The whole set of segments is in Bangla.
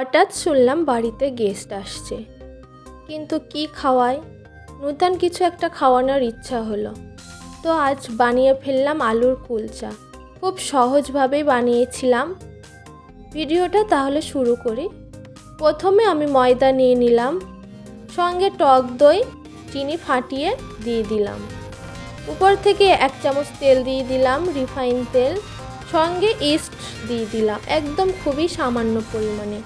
হঠাৎ শুনলাম বাড়িতে গেস্ট আসছে, কিন্তু কি খাওয়ায়, নতুন কিছু একটা খাওয়ানোর ইচ্ছা হলো। তো আজ বানিয়ে ফেললাম আলুর কুলচা। খুব সহজভাবেই বানিয়েছিলাম। ভিডিওটা তাহলে শুরু করি। প্রথমে আমি ময়দা নিয়ে নিলাম, সঙ্গে টক দই, চিনি ফাটিয়ে দিয়ে দিলাম। উপর থেকে 1 চামচ তেল দিয়ে দিলাম, রিফাইন তেল, সঙ্গে ইস্ট দিয়ে দিলাম একদম খুবই সামান্য পরিমাণে।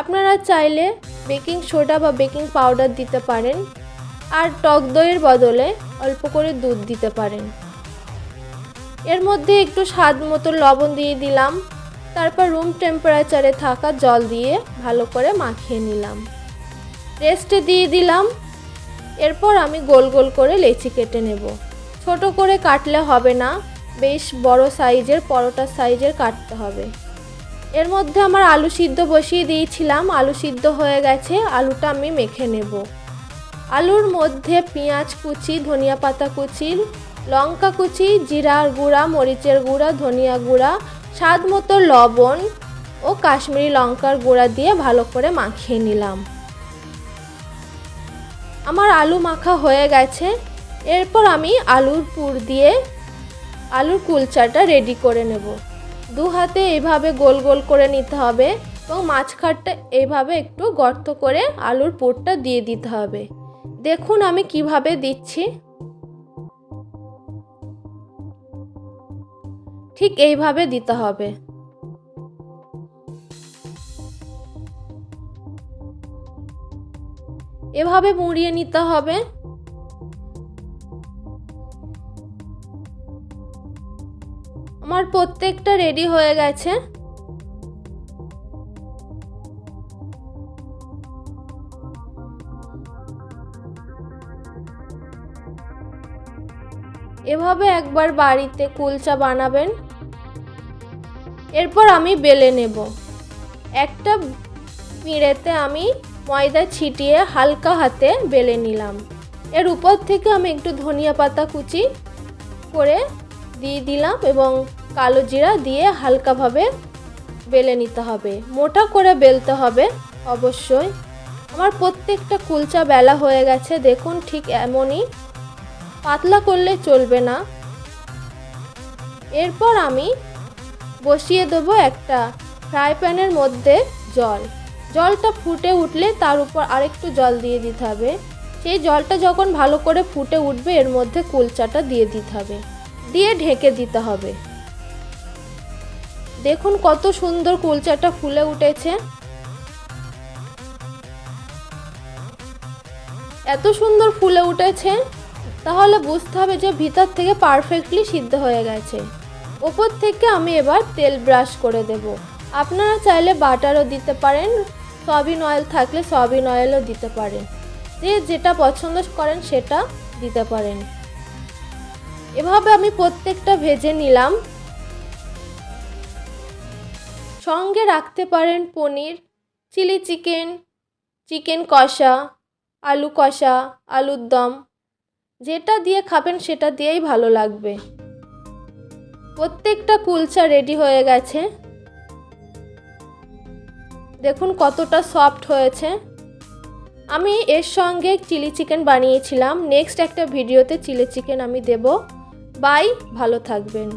আপনারা চাইলে বেকিং সোডা বা বেকিং পাউডার দিতে পারেন, আর টক দইয়ের বদলে অল্প করে দুধ দিতে পারেন। এর মধ্যে একটু স্বাদ মতো লবণ দিয়ে দিলাম, তারপর রুম টেম্পারেচারে থাকা জল দিয়ে ভালো করে মাখিয়ে নিলাম, রেস্টে দিয়ে দিলাম। এরপর আমি গোল গোল করে লেচি কেটে নেব। ছোট করে কাটলে হবে না, বেশ বড় সাইজের পরোটা সাইজের কাটতে হবে। এর মধ্যে আমার আলু সিদ্ধ বসিয়ে দিয়েছিলাম, আলু সিদ্ধ হয়ে গেছে, আলুটা আমি মেখে নেব। আলুর মধ্যে পেঁয়াজ কুচি, ধনিয়া পাতা কুচি, লঙ্কা কুচি, জিরার গুঁড়া, মরিচের গুঁড়া, ধনিয়া গুঁড়া, স্বাদ মতো লবণ ও কাশ্মীরি লঙ্কার গুঁড়া দিয়ে ভালো করে মাখিয়ে নিলাম। আমার আলু মাখা হয়ে গেছে। এরপর আমি আলুর পুর দিয়ে আলুর কুলচাটা রেডি করে নেব। দু হাতে এইভাবে গোল গোল করে নিতে হবে এবং মাঝখানটা এইভাবে একটু গর্ত করে আলুর পুরটা দিয়ে দিতে হবে। দেখুন আমি কিভাবে দিচ্ছি, ঠিক এইভাবে দিতে হবে। এভাবে মুড়িয়ে নিতে হবে। আমার প্রত্যেকটা রেডি হয়ে গেছে। এভাবে একবার বাড়িতে কুলচা বানাবেন। এরপর আমি বেলে নেব। একটা পিঁড়েতে আমি ময়দা ছিটিয়ে হালকা হাতে বেলে নিলাম। এর উপর থেকে আমি একটু ধনিয়া পাতা কুচি করে দিয়ে দিলাম এবং কালো জিরা দিয়ে হালকাভাবে বেলে নিতে হবে। মোটা করে বেলতে হবে অবশ্যই। আমার প্রত্যেকটা কুলচা বেলা হয়ে গেছে, দেখুন ঠিক এমনই, পাতলা করলে চলবে না। এরপর আমি বসিয়ে দেবো একটা ফ্রাই প্যানের মধ্যে জলটা ফুটে উঠলে তার উপর আরেকটু জল দিয়ে দিতে হবে। সেই জলটা যখন ভালো করে ফুটে উঠবে এর মধ্যে কুলচাটা দিয়ে দিতে হবে, দিয়ে ঢেকে দিতে হবে। দেখুন কত সুন্দর কুলচাটা ফুলে উঠেছে। এত সুন্দর ফুলে উঠেছে তাহলে বুঝতে হবে যে ভিতর থেকে পারফেক্টলি সিদ্ধ হয়ে গেছে। ওপর থেকে আমি এবার তেল ব্রাশ করে দেব। আপনারা চাইলে বাটারও দিতে পারেন, সয়াবিন অয়েল থাকলে সয়াবিন অয়েলও দিতে পারেন, যে যেটা পছন্দ করেন সেটা দিতে পারেন। এভাবে আমি প্রত্যেকটা ভেজে নিলাম। সঙ্গে রাখতে পারেন পনির, চিলি চিকেন, চিকেন কষা, আলু কষা, আলুর দম, যেটা দিয়ে খাবেন সেটা দিয়েই ভালো লাগবে। প্রত্যেকটা কুলচা রেডি হয়ে গেছে। দেখুন কতটা সফট হয়েছে। আমি এর সঙ্গে চিলি চিকেন বানিয়েছিলাম। নেক্সট একটা ভিডিওতে চিলি চিকেন আমি দেব। বাই, ভালো থাকবেন।